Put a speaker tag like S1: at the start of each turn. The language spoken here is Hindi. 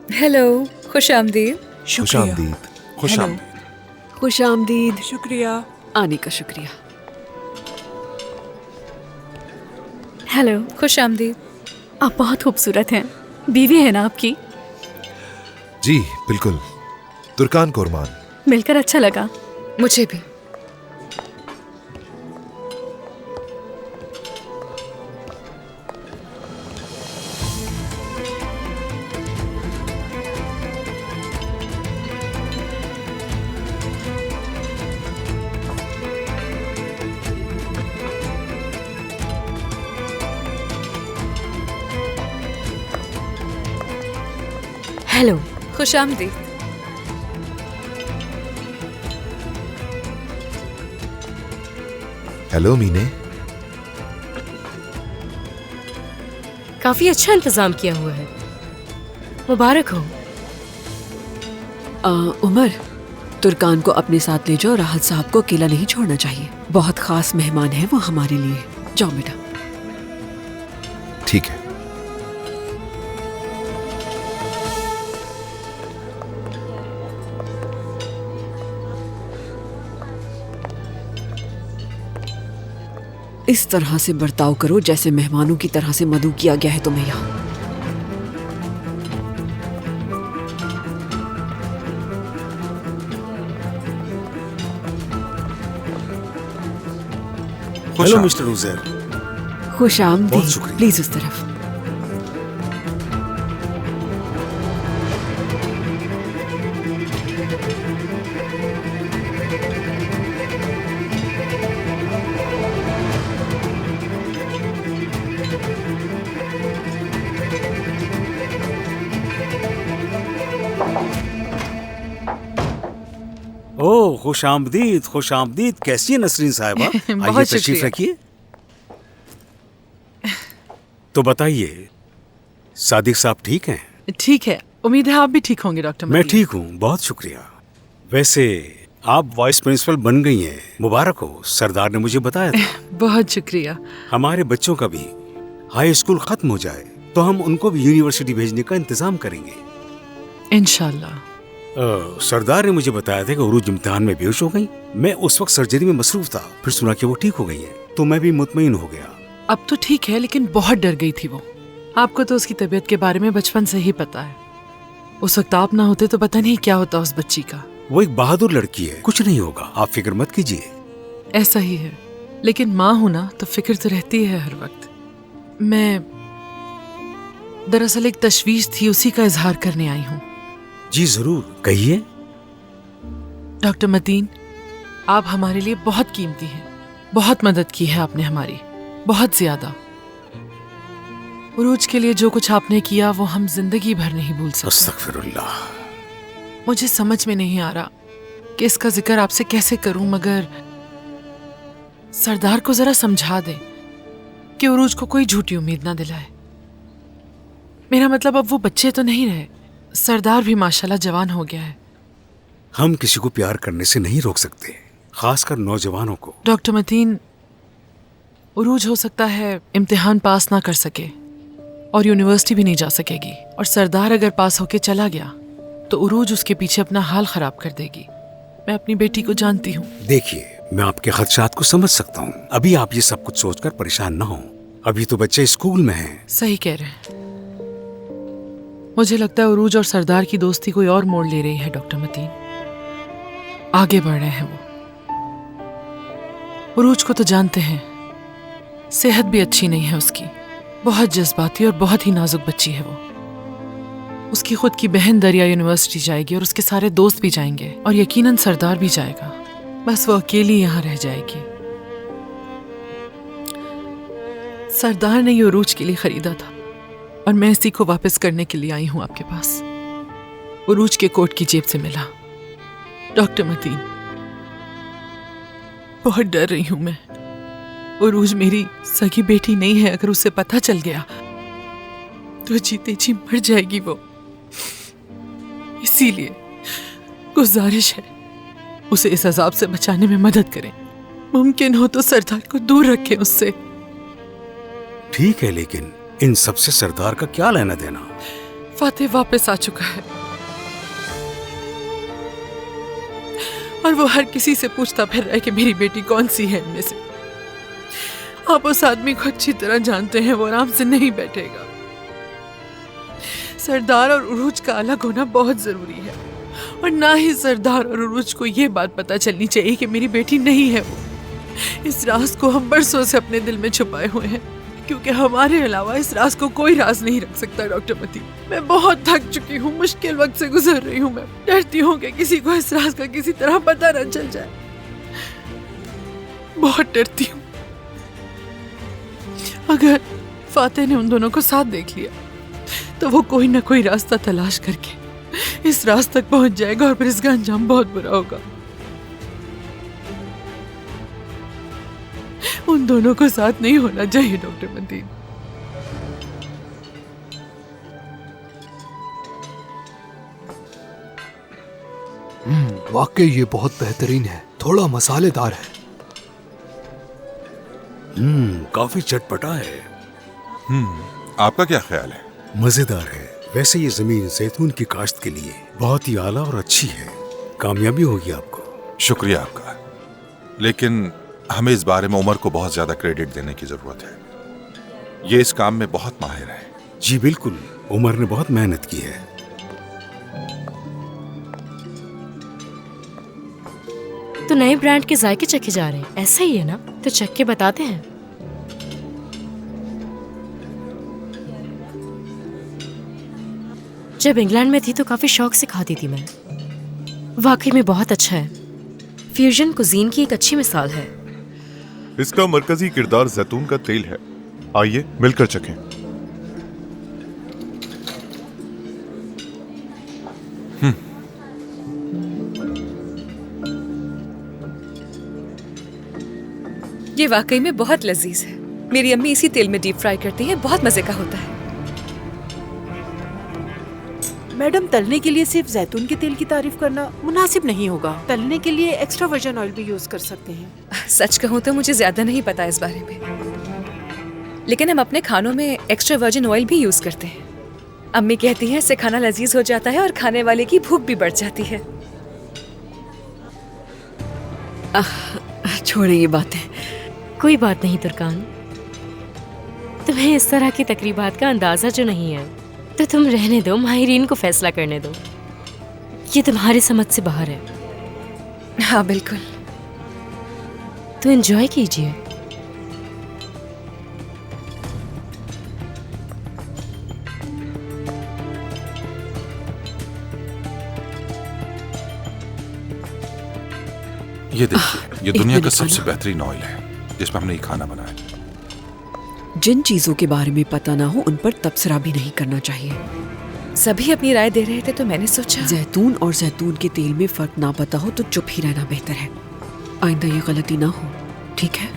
S1: हेलो, खुश आमदीद।
S2: खुश आमदीद। खुश
S3: हेलो।
S2: आमदीद।
S4: खुश आमदीद।
S3: शुक्रिया।
S4: आने का शुक्रिया।
S1: हेलो, खुश आमदीद।
S5: आप बहुत खूबसूरत हैं। बीवी है ना आपकी?
S2: जी बिल्कुल, तुर्कान कुरमान।
S5: मिलकर अच्छा लगा।
S1: मुझे भी।
S4: हेलो।
S1: खुश आमदीद।
S2: हेलो मीने।
S4: काफी अच्छा इंतजाम किया हुआ है, मुबारक हो। उमर, तुर्कान को अपने साथ ले जाओ। राहत साहब को अकेला नहीं छोड़ना चाहिए। बहुत खास मेहमान है वो हमारे लिए। जाओ बेटा।
S2: ठीक है।
S4: इस तरह से बर्ताव करो जैसे मेहमानों की तरह से मदऊ किया गया है तुम्हें यहाँ।
S6: Hello mister Uzair.
S4: खुश
S6: बहुत
S4: आमदीद।
S6: शुक्रिया।
S4: प्लीज उस तरफ।
S6: ओह खुश आमदीद, खुश आमदीद। कैसी है नसरीन साहिबा? आइए
S3: बहुत
S6: तशरीफ
S3: शुक्रिया।
S6: रखिए। तो बताइए, सादिक साहब ठीक हैं?
S3: ठीक है, उम्मीद है आप भी ठीक होंगे डॉक्टर
S6: मैं
S3: मतीन।
S6: ठीक हूँ, बहुत शुक्रिया। वैसे आप वाइस प्रिंसिपल बन गई हैं, मुबारक हो। सरदार ने मुझे बताया था।
S3: बहुत शुक्रिया।
S6: हमारे बच्चों का भी हाई स्कूल खत्म हो जाए तो हम उनको भी यूनिवर्सिटी भेजने का इंतजाम करेंगे।
S3: इंशाल्लाह।
S6: सरदार ने मुझे बताया था कि उरूज इम्तिहान में बेहोश हो गई। मैं उस वक्त सर्जरी में मसरूफ था, फिर सुना कि वो ठीक हो गई हैं, तो मैं भी मुतमईन हो गया।
S3: अब तो ठीक है, लेकिन बहुत डर गई थी वो। आपको तो उसकी तबीयत के बारे में बचपन से ही पता है। उस वक्त आप ना होते तो पता नहीं क्या होता उस बच्ची का।
S6: वो एक बहादुर लड़की है, कुछ नहीं होगा, आप फिक्र मत कीजिए।
S3: ऐसा ही है, लेकिन माँ हूं ना तो फिक्र तो रहती है हर वक्त। मैं दरअसल एक तशवीश थी, उसी का इजहार करने आई हूँ।
S6: जी जरूर, कहिए।
S3: डॉक्टर मतीन, आप हमारे लिए बहुत कीमती हैं। बहुत मदद की है आपने हमारी, बहुत ज्यादा। उरूज के लिए जो कुछ आपने किया वो हम जिंदगी भर नहीं भूल सकते।
S6: अस्तगफिरुल्लाह।
S3: मुझे समझ में नहीं आ रहा कि इसका जिक्र आपसे कैसे करूं, मगर सरदार को जरा समझा दें कि उरूज को कोई झूठी उम्मीद ना दिलाए। मेरा मतलब, अब वो बच्चे तो नहीं रहे। सरदार भी माशाल्लाह जवान हो गया है।
S6: हम किसी को प्यार करने से नहीं रोक सकते, खासकर नौजवानों को।
S3: डॉक्टर मतीन, उरूज हो सकता है इम्तिहान पास ना कर सके और यूनिवर्सिटी भी नहीं जा सकेगी, और सरदार अगर पास होके चला गया तो उरूज उसके पीछे अपना हाल खराब कर देगी। मैं अपनी बेटी को जानती हूँ।
S6: देखिए, मैं आपके खदशात को समझ सकता हूँ। अभी आप ये सब कुछ सोचकर परेशान ना हो, अभी तो बच्चे स्कूल में हैं।
S3: सही कह रहे हैं। मुझे लगता है उरूज और सरदार की दोस्ती कोई और मोड़ ले रही है डॉक्टर मतीन। आगे बढ़ रहे हैं वो। उरूज को तो जानते हैं, सेहत भी अच्छी नहीं है उसकी। बहुत जज्बाती और बहुत ही नाजुक बच्ची है वो। उसकी खुद की बहन दरिया यूनिवर्सिटी जाएगी और उसके सारे दोस्त भी जाएंगे, और यकीनन सरदार भी जाएगा। बस वो अकेली यहाँ रह जाएगी। सरदार ने ये उरूज के लिए खरीदा था और मैं इसी को वापस करने के लिए आई हूं आपके पास। उरूज के कोट की जेब से मिला। डॉक्टर मतीन, बहुत डर रही हूं मैं। उरूज मेरी सगी बेटी नहीं है। अगर उसे पता चल गया तो जीते जी मर जाएगी वो। इसीलिए गुजारिश है, उसे इस अजाब से बचाने में मदद करें। मुमकिन हो तो सरदार को दूर रखें उससे।
S6: ठीक है, लेकिन इन सब से सरदार का क्या लेना देना?
S3: फातेह वापस आ चुका है और वो हर किसी से पूछता फिर रहा है कि मेरी बेटी कौन सी है इनमें से। आप उस आदमी को अच्छी तरह जानते हैं, वो आराम से नहीं बैठेगा। सरदार और उरूज का अलग होना बहुत जरूरी है और ना ही सरदार और उरूज को ये बात पता चलनी चाहिए कि मेरी बेटी नहीं है वो। इस राज को हम बरसों से अपने दिल में छुपाए हुए हैं, क्योंकि हमारे अलावा इस राज को कोई राज नहीं रख सकता। डॉक्टर मती, मैं बहुत थक चुकी हूँ, मुश्किल वक्त से गुजर रही हूँ। मैं डरती हूँ कि किसी को इस राज का किसी तरह पता न चल जाए, बहुत डरती हूँ। अगर फातेह ने उन दोनों को साथ देख लिया तो वो कोई ना कोई रास्ता तलाश करके इस राज तक पहुंच जाएगा और फिर इसका अंजाम बहुत बुरा होगा। उन दोनों को साथ नहीं होना चाहिए डॉक्टर मदीन।
S7: वाकई ये बहुत बेहतरीन है, थोड़ा मसालेदार है।
S6: काफी चटपटा है।
S2: आपका क्या ख्याल है?
S6: मजेदार है। वैसे ये जमीन जैतून की काश्त के लिए बहुत ही आला और अच्छी है, कामयाबी होगी आपको।
S2: शुक्रिया आपका, लेकिन हमें इस बारे में उमर को बहुत ज्यादा क्रेडिट देने की जरूरत है। ये इस काम में बहुत माहिर है।
S6: जी बिल्कुल, उमर ने बहुत मेहनत की है।
S8: तो नए ब्रांड के जायके चखे जा रहे हैं, ऐसा ही है ना? तो चख के बताते हैं। जब इंग्लैंड में थी तो काफी शौक से खाती थी मैं। वाकई में बहुत अच्छा है। फ्यूजन कुजीन की एक अच्छी मिसाल है।
S2: इसका मरकजी किरदार जैतून का तेल है। आइए मिलकर चखें।
S1: ये वाकई में बहुत लजीज है। मेरी अम्मी इसी तेल में डीप फ्राई करती है, बहुत मजे का होता है।
S9: मैडम, तलने के लिए सिर्फ जैतून के तेल की तारीफ करना मुनासिब नहीं होगा। तलने के लिए एक्स्ट्रा वर्जिन ऑयल भी यूज कर सकते हैं।
S1: सच कहूँ तो मुझे ज्यादा नहीं पता इस बारे में, लेकिन हम अपने खानों में एक्स्ट्रा वर्जिन ऑयल भी यूज करते हैं। अम्मी कहती हैं इससे खाना लजीज हो जाता है और खाने वाले की भूख भी बढ़ जाती है।
S4: छोड़े ये बातें।
S8: कोई बात नहीं तुर्कान, तुम्हें इस तरह की तकरीबात का अंदाजा जो नहीं है तो तुम रहने दो, माहिरीन को फैसला करने दो। ये तुम्हारी समझ से बाहर है।
S1: हाँ बिल्कुल।
S8: तो एंजॉय कीजिए।
S2: ये देखिए, ये दुनिया का सबसे बेहतरीन ऑयल है जिसमें हमने ये खाना बनाया।
S4: जिन चीजों के बारे में पता ना हो उन पर तबसरा भी नहीं करना चाहिए।
S1: सभी अपनी राय दे रहे थे तो मैंने सोचा
S4: जैतून और जैतून के तेल में फर्क ना पता हो तो चुप ही रहना बेहतर है। आइंदा ये गलती ना हो, ठीक है?